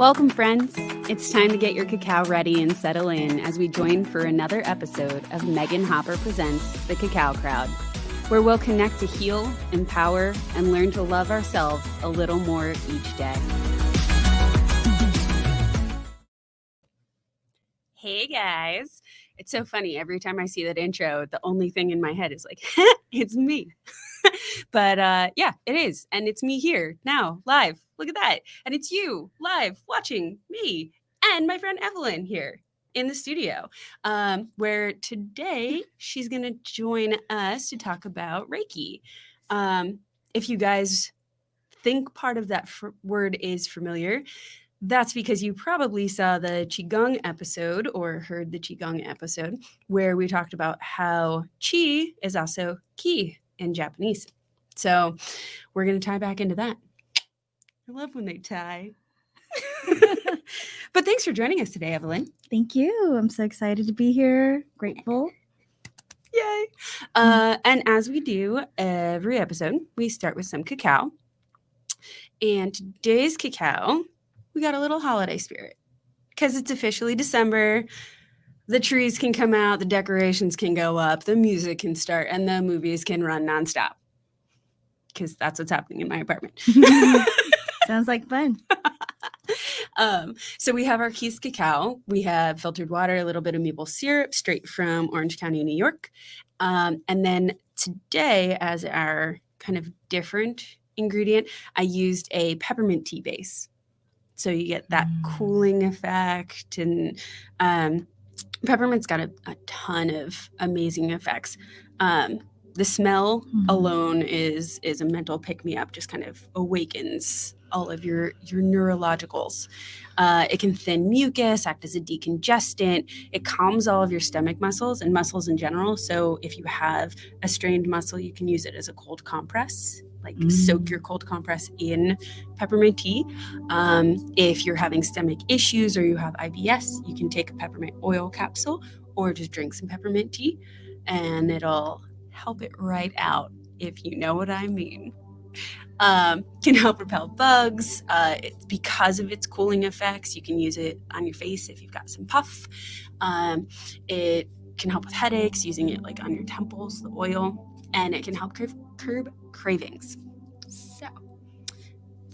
Welcome, friends. It's time to get your cacao ready and settle in as we join for another episode of Meaganhopper Presents The Cacao Crowd, where we'll connect to heal, empower, and learn to love ourselves a little more each day. Hey, guys. It's so funny. Every time I see that intro, the only thing in my head is like, it's me. But yeah, it is. And it's me here now, live. Look at that. And it's you live watching me and my friend Evelyn here in the studio, where today she's going to join us to talk about Reiki. If you guys think part of that word is familiar, that's because you probably saw the Qigong episode or heard the Qigong episode where we talked about how Qi is also Ki in Japanese. So we're going to tie back into that. I love when they tie. But thanks for joining us today, Evelyn. Thank you. I'm so excited to be here. Grateful. Yay. And as we do every episode, we start with some cacao. And today's cacao, we got a little holiday spirit because it's officially December. The trees can come out, the decorations can go up, the music can start, and the movies can run nonstop. Because that's what's happening in my apartment. Sounds like fun. So we have our Keys cacao. We have filtered water, a little bit of maple syrup straight from Orange County, New York. And then today, as our kind of different ingredient, I used a peppermint tea base. So you get that cooling effect. And peppermint's got a ton of amazing effects. The smell alone is a mental pick-me-up, just kind of awakens all of your neurologicals. It can thin mucus, act as a decongestant. It calms all of your stomach muscles and muscles in general. So if you have a strained muscle, you can use it as a cold compress, like soak your cold compress in peppermint tea. If you're having stomach issues or you have IBS, you can take a peppermint oil capsule or just drink some peppermint tea and it'll help it right out, if you know what I mean. Can help repel bugs. Because of its cooling effects, you can use it on your face if you've got some puff. It can help with headaches, using it like on your temples, the oil, and it can help curb cravings. So,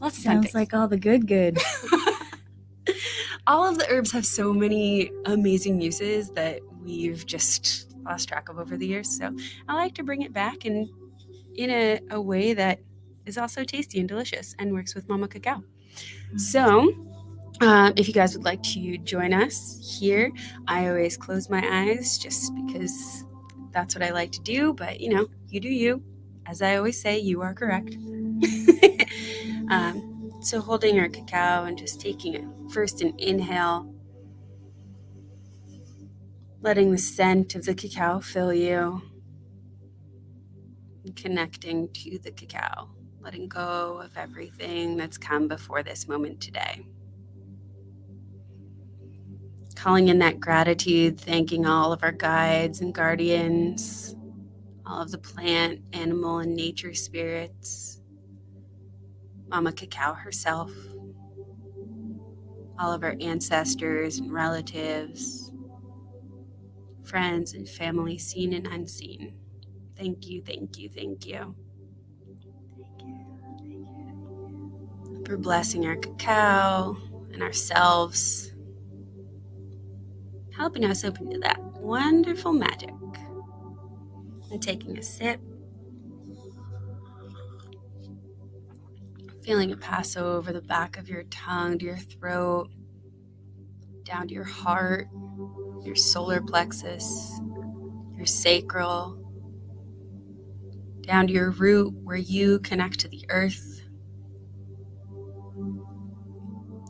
lots of fun things. Sounds like all the good. All of the herbs have so many amazing uses that we've just lost track of over the years. So I like to bring it back in a way that is also tasty and delicious and works with Mama Cacao. So if you guys would like to join us here, I always close my eyes just because that's what I like to do. But, you do you. As I always say, you are correct. So holding our cacao and just taking first an inhale, letting the scent of the cacao fill you, and connecting to the cacao, letting go of everything that's come before this moment today. Calling in that gratitude, thanking all of our guides and guardians, all of the plant, animal, and nature spirits, Mama Cacao herself, all of our ancestors and relatives, friends and family, seen and unseen. Thank you, thank you, thank you. For blessing our cacao and ourselves, helping us open to that wonderful magic. And taking a sip, feeling it pass over the back of your tongue to your throat, down to your heart, your solar plexus, your sacral, down to your root where you connect to the earth.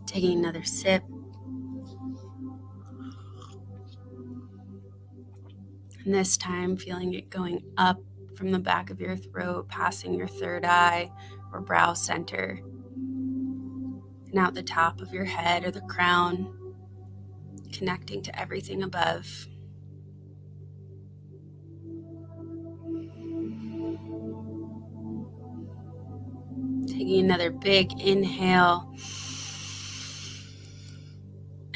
Taking another sip. And this time feeling it going up from the back of your throat, passing your third eye or brow center, and out the top of your head or the crown, connecting to everything above. Taking another big inhale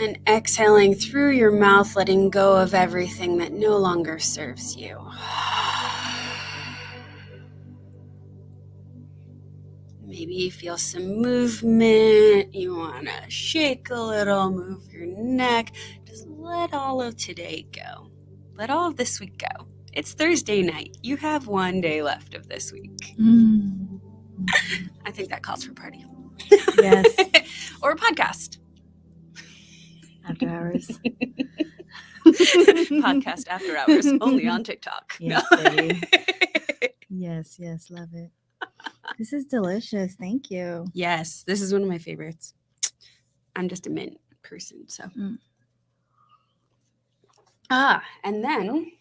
And exhaling through your mouth, letting go of everything that no longer serves you. Maybe you feel some movement. You want to shake a little, move your neck. Just let all of today go. Let all of this week go. It's Thursday night. You have one day left of this week. I think that calls for a party. Yes. Or a podcast. After hours. Podcast after hours, only on TikTok. Yes, baby. Yes, love it. This is delicious. Thank you. Yes, this is one of my favorites. I'm just a mint person, so. And then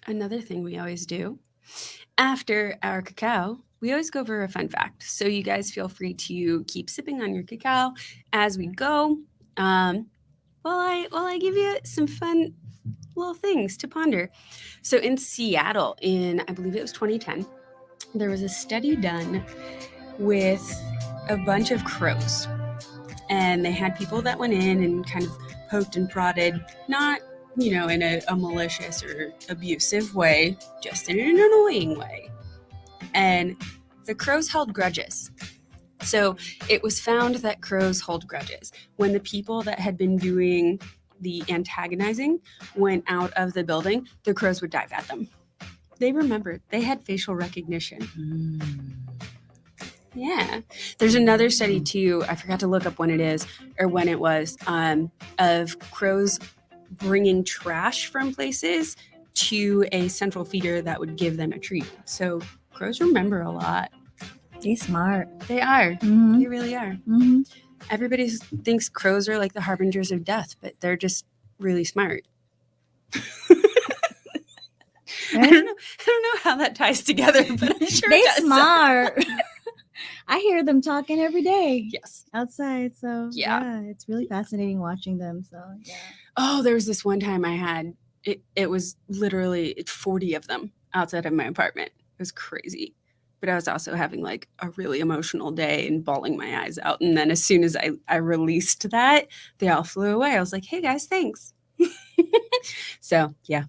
another thing we always do after our cacao, we always go over a fun fact. So you guys feel free to keep sipping on your cacao as we go. While I give you some fun little things to ponder. So in Seattle, I believe it was 2010, there was a study done with a bunch of crows. And they had people that went in and kind of poked and prodded, not, in a malicious or abusive way, just in an annoying way. And the crows held grudges. So it was found that crows hold grudges. When the people that had been doing the antagonizing went out of the building, the crows would dive at them. They remembered. They had facial recognition. Yeah. There's another study too, I forgot to look up when it is or when it was, of crows bringing trash from places to a central feeder that would give them a treat. So crows remember a lot. They're smart. They are. Mm-hmm. They really are. Mm-hmm. Everybody thinks crows are like the harbingers of death, but they're just really smart. I don't know how that ties together, but I'm sure they're it does. Smart. I hear them talking every day. Yes. Outside. So yeah, it's really fascinating watching them. So yeah. Oh, there was this one time I had it was literally 40 of them outside of my apartment. It was crazy. But I was also having like a really emotional day and bawling my eyes out. And then as soon as I released that, they all flew away. I was like, hey guys, thanks. So yeah.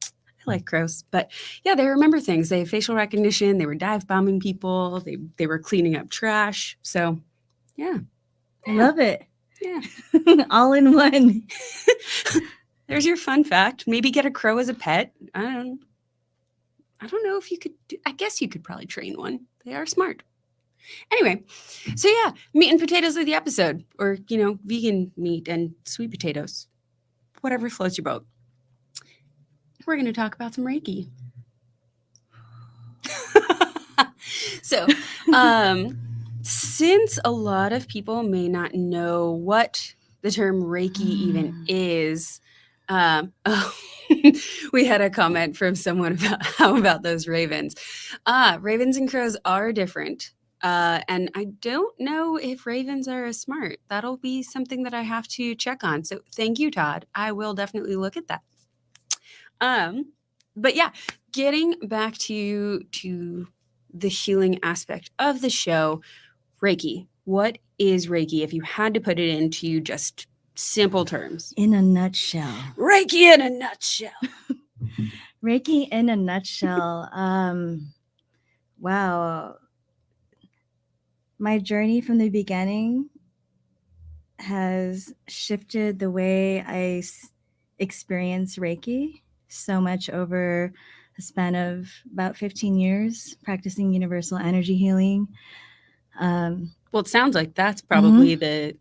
I like crows, but yeah, they remember things. They have facial recognition. They were dive bombing people. They were cleaning up trash. So, yeah. I love it. Yeah. All in one. There's your fun fact. Maybe get a crow as a pet. I don't know if you could. I guess you could probably train one. They are smart. Anyway, so yeah, meat and potatoes of the episode, or vegan meat and sweet potatoes, whatever floats your boat. We're going to talk about some Reiki. So, since a lot of people may not know what the term Reiki even is, we had a comment from someone about how about those ravens. Ravens and crows are different. And I don't know if ravens are as smart. That'll be something that I have to check on. So thank you, Todd. I will definitely look at that. But yeah, getting back to the healing aspect of the show, Reiki. What is Reiki if you had to put it into just simple terms? In a nutshell. Reiki in a nutshell. Reiki in a nutshell. Wow. My journey from the beginning has shifted the way I experience Reiki so much over a span of about 15 years practicing universal energy healing. Well, it sounds like that's probably the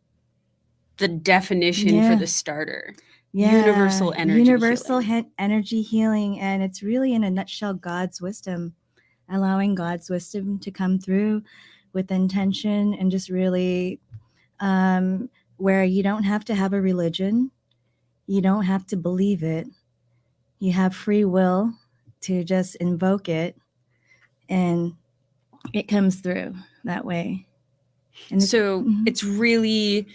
definition for the starter. Yeah, universal energy healing. And it's really, in a nutshell, God's wisdom, allowing God's wisdom to come through with intention, and just really where you don't have to have a religion. You don't have to believe it. You have free will to just invoke it, and it comes through that way. And it's really,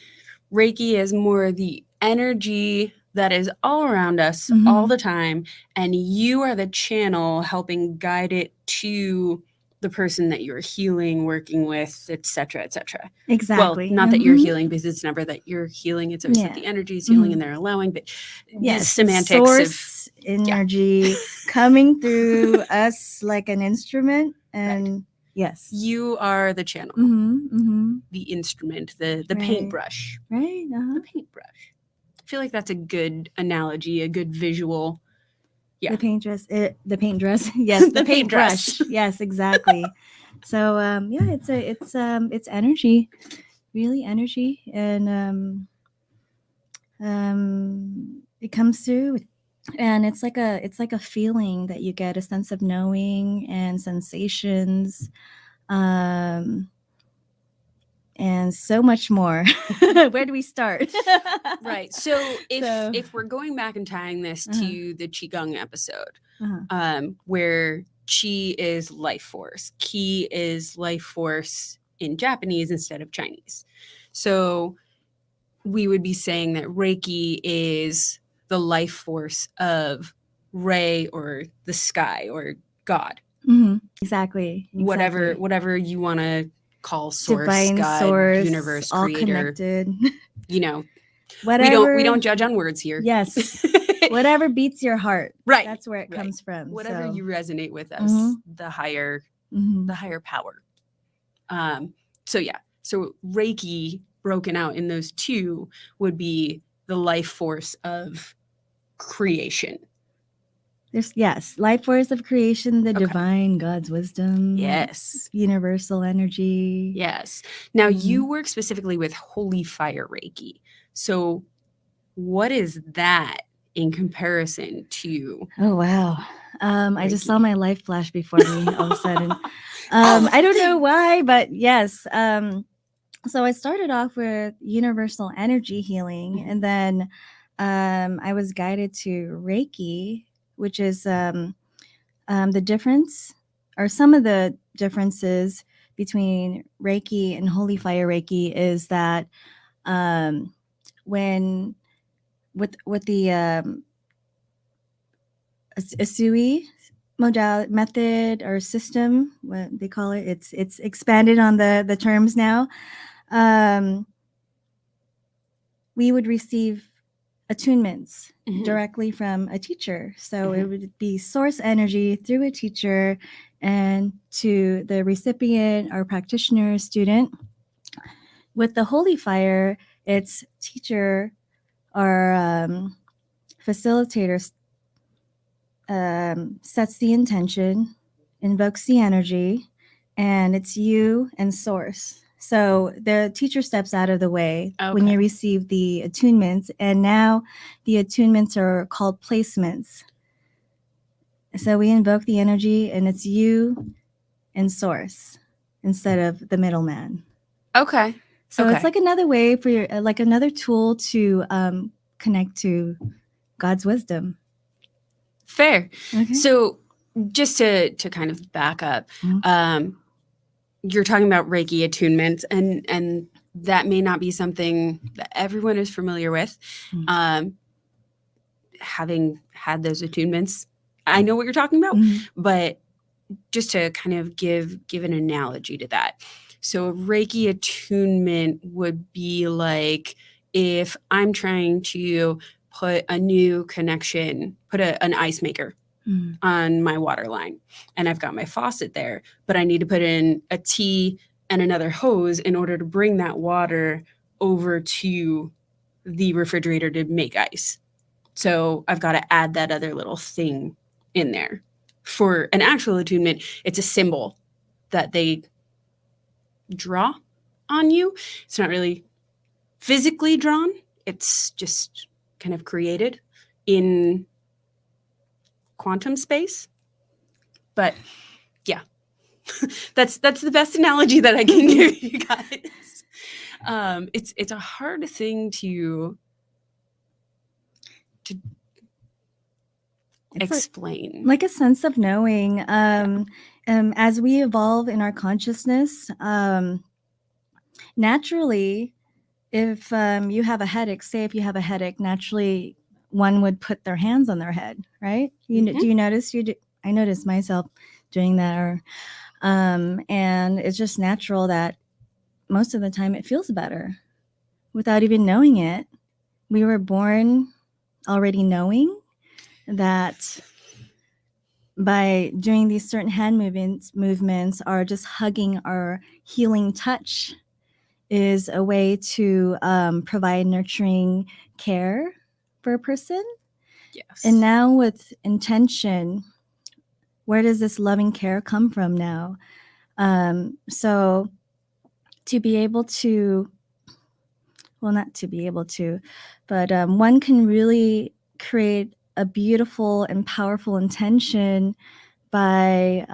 Reiki is more the energy that is all around us all the time, and you are the channel helping guide it to the person that you're healing, working with, et cetera, et cetera. Exactly. Well, not that you're healing, because it's never that you're healing. It's always that the energy is healing and they're allowing, but yes, semantics source energy coming through us like an instrument. And yes, you are the channel, the instrument, the paintbrush. Right. The paintbrush. I feel like that's a good analogy, a good visual. Yeah. The paint dress. Yes, the paintbrush. Yes, exactly. So yeah, it's energy, really energy, and it comes through, and it's like a feeling that you get, a sense of knowing and sensations, and so much more. Where do we start? Right. So if we're going back and tying this to the Qigong episode, where Qi is life force, Qi is life force in Japanese instead of Chinese. So we would be saying that Reiki is the life force of Rei, or the sky, or God. Exactly. Whatever you want to call source, divine, God, source, universe, all creator, connected. Whatever. We don't judge on words here. Yes. Whatever beats your heart. Right. That's where it comes from. Whatever you resonate with as the higher power. So Reiki broken out in those two would be the life force of creation. Yes, life force of creation, the divine, God's wisdom. Yes. Universal energy. Yes. Now you work specifically with Holy Fire Reiki. So what is that in comparison to? Oh, wow. I just saw my life flash before me all of a sudden. I don't know why, but yes. So I started off with universal energy healing, and then I was guided to Reiki, which is the difference, or some of the differences between Reiki and Holy Fire Reiki is that when with the Asui method or system, what they call it, it's expanded on the terms now. We would receive attunements directly from a teacher. So it would be source energy through a teacher and to the recipient or practitioner, student. With the Holy Fire, it's teacher or facilitator sets the intention, invokes the energy, and it's you and source. So the teacher steps out of the way when you receive the attunements, and now the attunements are called placements. So we invoke the energy, and it's you and source instead of the middleman. Okay. So it's like another way for your, like another tool to connect to God's wisdom. Fair. Okay. So just to kind of back up, you're talking about Reiki attunements, and that may not be something that everyone is familiar with. Having had those attunements, I know what you're talking about, but just to kind of give an analogy to that. So a Reiki attunement would be like if I'm trying to put a new connection, put an ice maker on my water line, and I've got my faucet there, but I need to put in a T and another hose in order to bring that water over to the refrigerator to make ice. So I've got to add that other little thing in there. For an actual attunement, it's a symbol that they draw on you. It's not really physically drawn. It's just kind of created in quantum space. But yeah, that's the best analogy that I can give you guys. It's a hard thing to explain. Like a sense of knowing. As we evolve in our consciousness, naturally, if you have a headache, say if you have a headache, naturally one would put their hands on their head, right? Do you notice? I notice myself doing that. Or And it's just natural that most of the time it feels better without even knowing it. We were born already knowing that by doing these certain hand movements or just hugging or healing touch is a way to provide nurturing care for a person. Yes. And now with intention, where does this loving care come from now? So to be able to, well, not to be able to, but one can really create a beautiful and powerful intention by,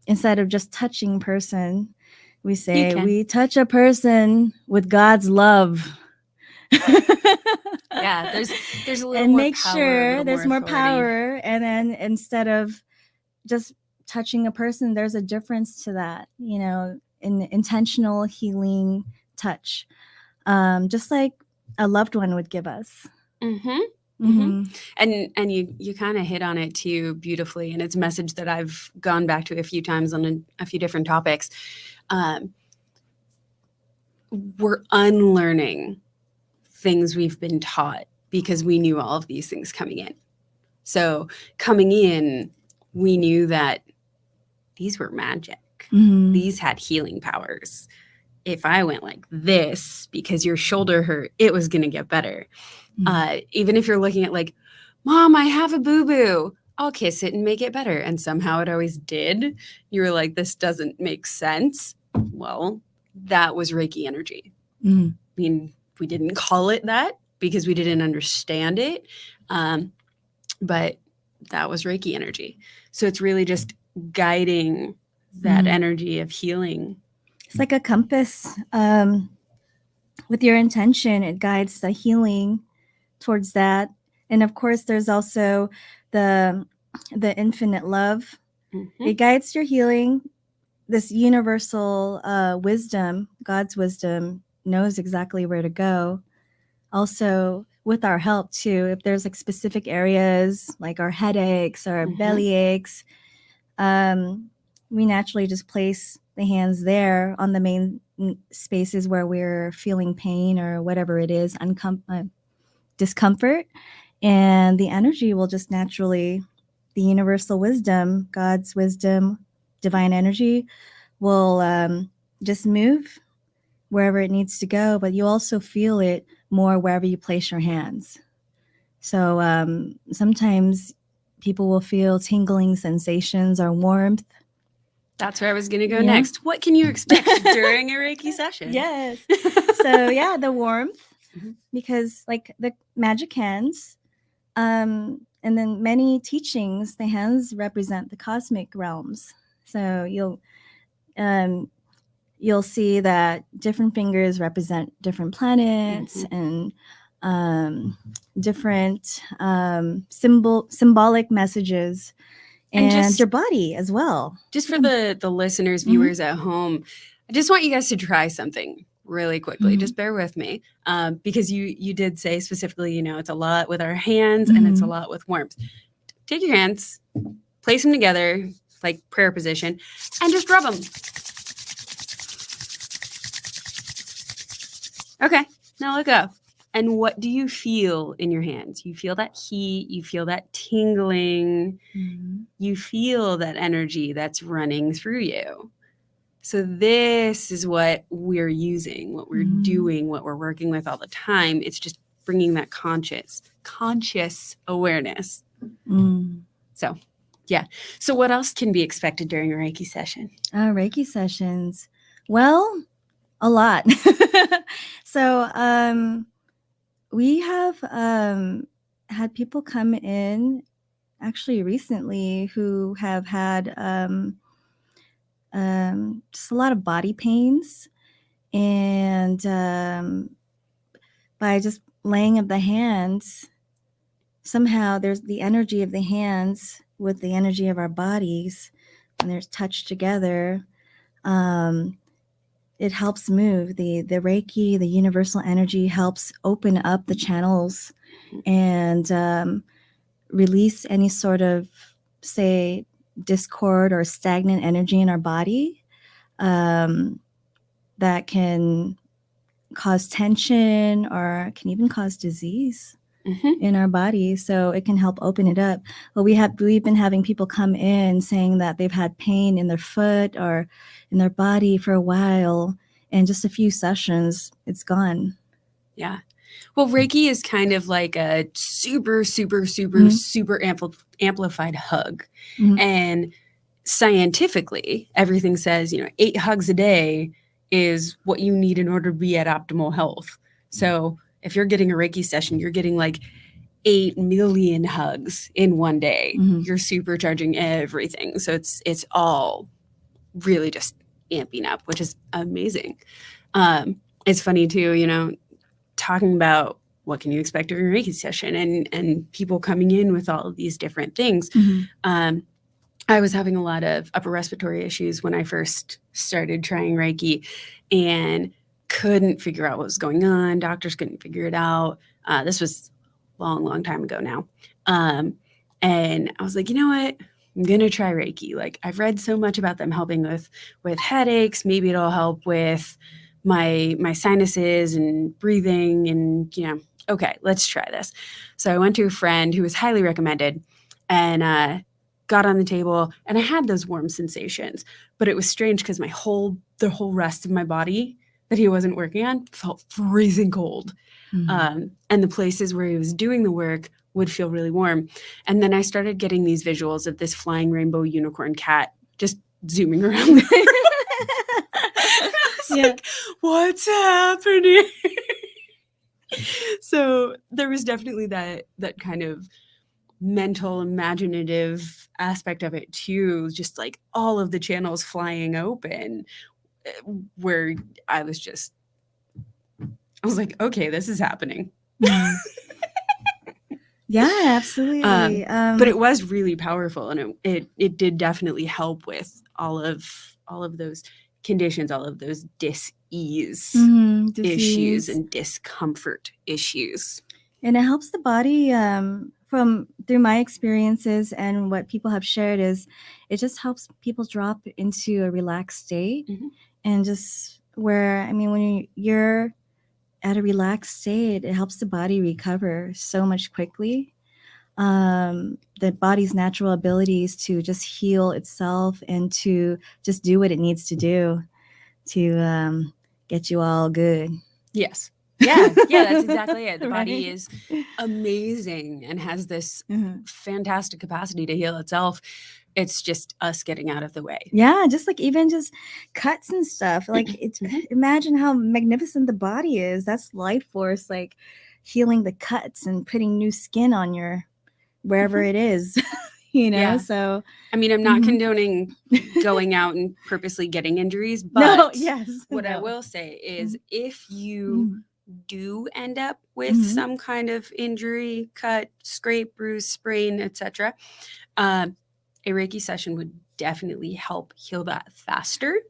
instead of just touching person, we say we touch a person with God's love. Yeah, there's a little and more make power, sure there's more authority. power. And then instead of just touching a person, there's a difference to that, you know, in intentional healing touch, just like a loved one would give us. And you kind of hit on it too beautifully, and it's a message that I've gone back to a few times on a few different topics. We're unlearning things we've been taught because we knew all of these things coming in. So coming in, we knew that these were magic. These had healing powers. If I went like this because your shoulder hurt, it was going to get better. Even if you're looking at like, Mom, I have a boo-boo, I'll kiss it and make it better. And somehow it always did. You were like, this doesn't make sense. Well, that was Reiki energy. I mean, we didn't call it that because we didn't understand it. But that was Reiki energy. So it's really just guiding that energy of healing. It's like a compass. With your intention, it guides the healing towards that. And of course, there's also the infinite love. It guides your healing. This universal wisdom, God's wisdom, knows exactly where to go. Also, with our help too, if there's like specific areas like our headaches or our belly aches, we naturally just place the hands there on the main spaces where we're feeling pain or whatever it is, discomfort, and the energy will just naturally, the universal wisdom, God's wisdom, divine energy will just move wherever it needs to go, but you also feel it more wherever you place your hands. So sometimes people will feel tingling sensations or warmth. That's where I was going to go next. What can you expect during a Reiki session? Yes. So yeah, the warmth, because like the magic hands, and then many teachings, the hands represent the cosmic realms. So you'll see that different fingers represent different planets and different symbolic messages, and just, your body as well. Just for the listeners, viewers at home, I just want you guys to try something really quickly. Just bear with me, because you did say specifically, you know, it's a lot with our hands and it's a lot with warmth. Take your hands, place them together like prayer position, and just rub them. Okay, now look up. And what do you feel in your hands? You feel that heat, you feel that tingling, you feel that energy that's running through you. So this is what we're using, what we're doing, what we're working with all the time. It's just bringing that conscious awareness. So, yeah. So what else can be expected during a Reiki session? Reiki sessions. Well, a lot. So we have had people come in actually recently who have had just a lot of body pains, and by just laying of the hands, somehow there's the energy of the hands with the energy of our bodies, and there's touch together. It helps move the Reiki, the universal energy helps open up the channels and release any sort of, say, discord or stagnant energy in our body that can cause tension or can even cause disease in our body. So it can help open it up. Well, we've been having people come in saying that they've had pain in their foot or in their body for a while, and just a few sessions, it's gone. Yeah. Well, Reiki is kind of like a super, super, super, Mhm. super amplified hug. Mhm. And scientifically, everything says, 8 hugs a day is what you need in order to be at optimal health. So if you're getting a Reiki session, you're getting like 8 million hugs in one day. Mhm. You're supercharging everything. So it's all really just amping up, which is amazing. It's funny too, talking about what can you expect during a Reiki session and people coming in with all of these different things. Mhm. I was having a lot of upper respiratory issues when I first started trying Reiki and couldn't figure out what was going on. Doctors couldn't figure it out. This was a long, long time ago now. And I was like, you know what? I'm going to try Reiki. Like, I've read so much about them helping with headaches. Maybe it'll help with my sinuses and breathing and, okay, let's try this. So I went to a friend who was highly recommended and got on the table, and I had those warm sensations, but it was strange because the whole rest of my body that he wasn't working on felt freezing cold. Mhm. And the places where he was doing the work would feel really warm. And then I started getting these visuals of this flying rainbow unicorn cat just zooming around. I was like, what's happening? So there was definitely that kind of mental imaginative aspect of it too, just like all of the channels flying open, where I was like, okay, this is happening. Yeah, absolutely. But it was really powerful, and it did definitely help with all of those conditions, all of those dis-ease issues and discomfort issues. And it helps the body through my experiences and what people have shared is it just helps people drop into a relaxed state. Mhm. And just when you're at a relaxed state, it helps the body recover so much quickly. The body's natural abilities to just heal itself and to just do what it needs to do to get you all good. Yes. Yeah, that's exactly it. The body Right? is amazing and has this Mhm. fantastic capacity to heal itself. It's just us getting out of the way. Yeah, just like even just cuts and stuff. Like imagine how magnificent the body is. That's life force, like healing the cuts and putting new skin on your wherever it is. Yeah. So I mean, I'm not condoning going out and purposely getting injuries, but I will say is if you do end up with some kind of injury, cut, scrape, bruise, sprain, etc., a Reiki session would definitely help heal that faster.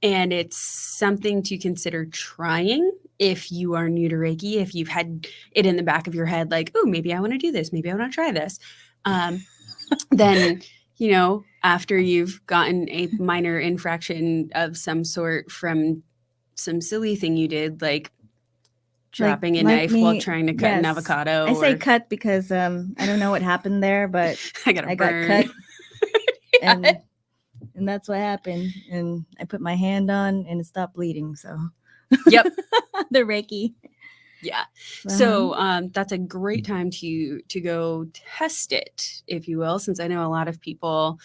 And it's something to consider trying if you are new to Reiki, if you've had it in the back of your head, like, oh, maybe I want to do this. Maybe I want to try this. Then, after you've gotten a minor infraction of some sort from some silly thing you did, like dropping a knife while trying to cut an avocado. I say cut because I don't know what happened there, but I got cut. And that's what happened. And I put my hand on and it stopped bleeding. So yep. The Reiki. Yeah. So that's a great time to go test it, if you will, since I know a lot of people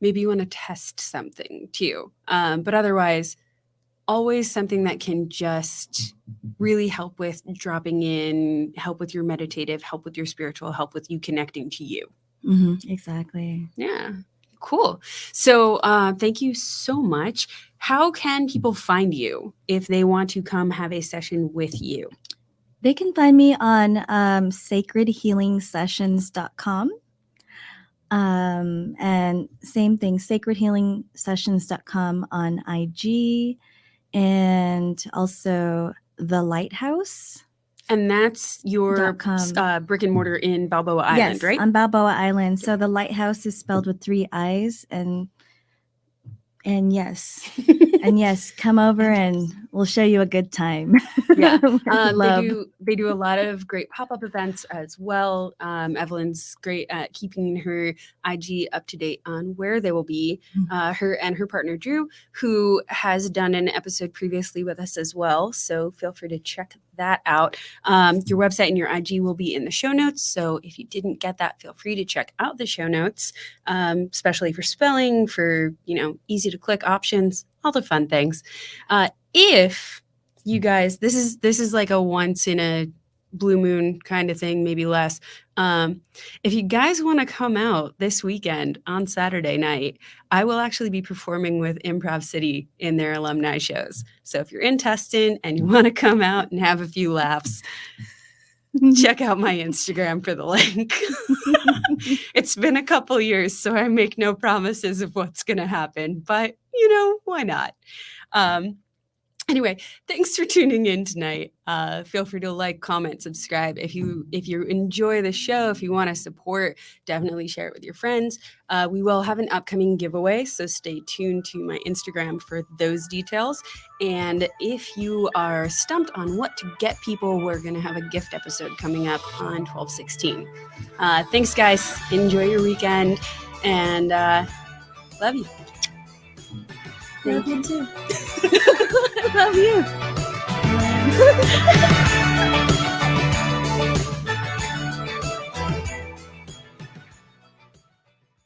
maybe you want to test something too. But otherwise, always something that can just really help with dropping in, help with your meditative, help with your spiritual, help with you connecting to you. Exactly. Yeah. Cool. So thank you so much. How can people find you if they want to come have a session with you? They can find me on sacredhealingsessions.com. And same thing, sacredhealingsessions.com on IG, and also The Lighthouse. And that's your .com. brick and mortar in Balboa Island, yes, right? on Balboa Island. So the lighthouse is spelled with 3 I's, and yes. And yes, come over and we'll show you a good time. Yeah, Love. they do a lot of great pop-up events as well. Evelyn's great at keeping her IG up to date on where they will be. Her and her partner Drew, who has done an episode previously with us as well. So feel free to check that out. Your website and your IG will be in the show notes. So if you didn't get that, feel free to check out the show notes, especially for spelling, for easy to click options, all the fun things. If you guys, this is like a once in a blue moon kind of thing, maybe less. If you guys want to come out this weekend on Saturday night, I will actually be performing with Improv City in their alumni shows. So if you're in Tustin and you want to come out and have a few laughs, check out my Instagram for the link. It's been a couple years, so I make no promises of what's going to happen, but why not? Anyway, thanks for tuning in tonight. Feel free to like, comment, subscribe. If you enjoy the show, if you want to support, definitely share it with your friends. We will have an upcoming giveaway, so stay tuned to my Instagram for those details. And if you are stumped on what to get people, we're going to have a gift episode coming up on 12/16. Thanks, guys. Enjoy your weekend, and love you. Love you too. Love you.